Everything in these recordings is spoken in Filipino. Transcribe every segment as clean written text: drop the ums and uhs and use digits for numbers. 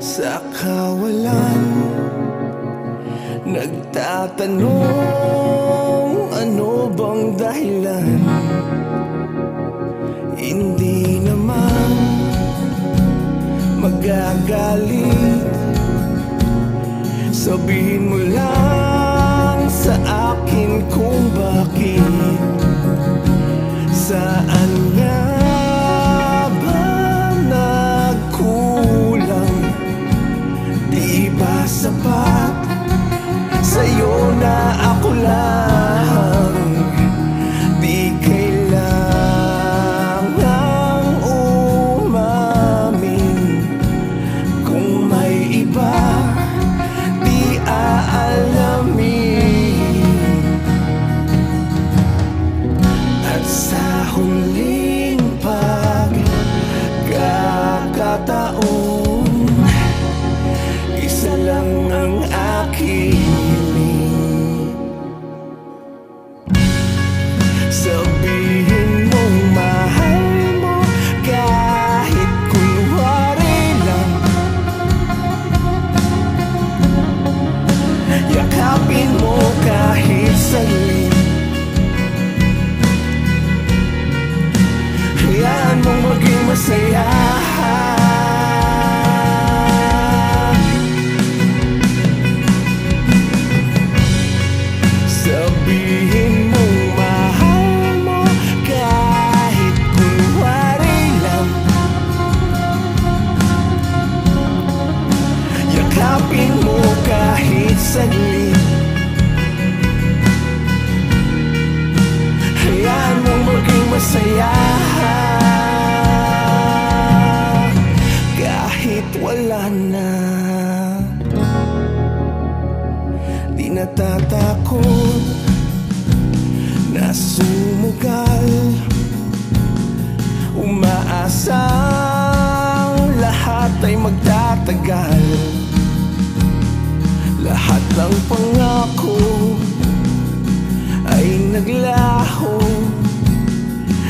Sa kawalan, nagtatanong ano bang dahilan. Hindi naman magagalit, sabihin mo lang sa akin kung bakit. Saan nga ba nagkulang? Di ba sapat sa'yo na ako lang? Di kailangang umamin. Kung may iba, di aalamin. At sa huling pagkakataon, isa lang ang aking hiling. Sabihin mong mahal mo kahit kunwari lang. Yakapin mo kahit saglit. Hayaan mong maging masaya. Sabihin mong mahal mo kahit kunwari lang. Yakapin mo kahit saglit. Hayaan mong maging masaya. Kahit wala na, di natatakot na sumugal. Umaasang lahat ay magtatagal. Lahat ng pangako ay naglaho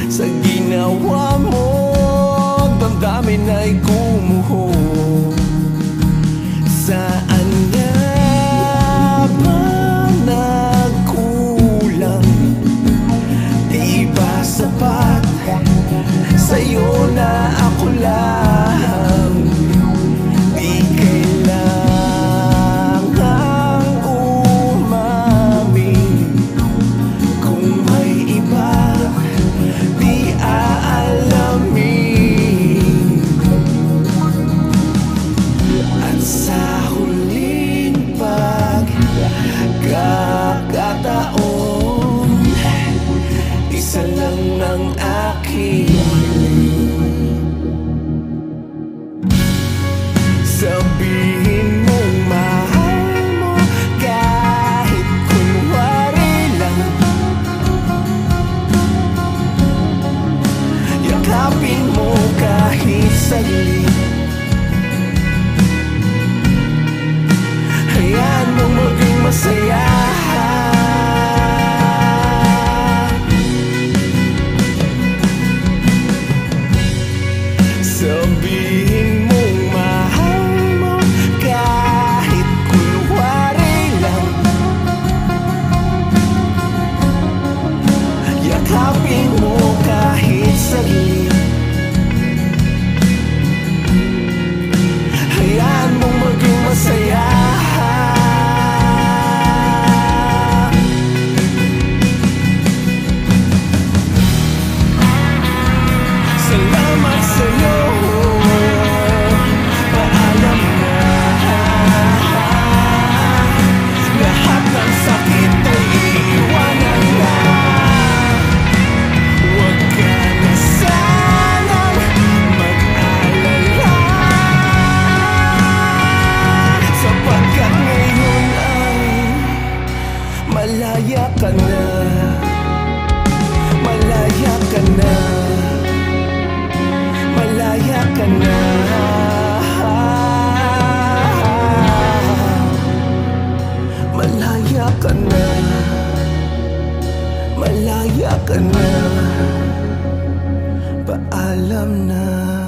sa ginawa mo. Damdamin ay gumuho. Saan nga ba nagkulang? Di ba sapat sa'yo na ako lang? Di kailangang umamin. Kung may iba, di aalamin. At sa huling pagkakataon, isa lang ang aking hiling. Sabihin mong mahal mo kahit kunwari lang. Yakapin mo kahit saglit. Hayaan mong maging masaya. Sabihin mong mahal mo kahit kunwari lang. Yakapin mo kahit saglit. Hayaan mong maging masaya. alam na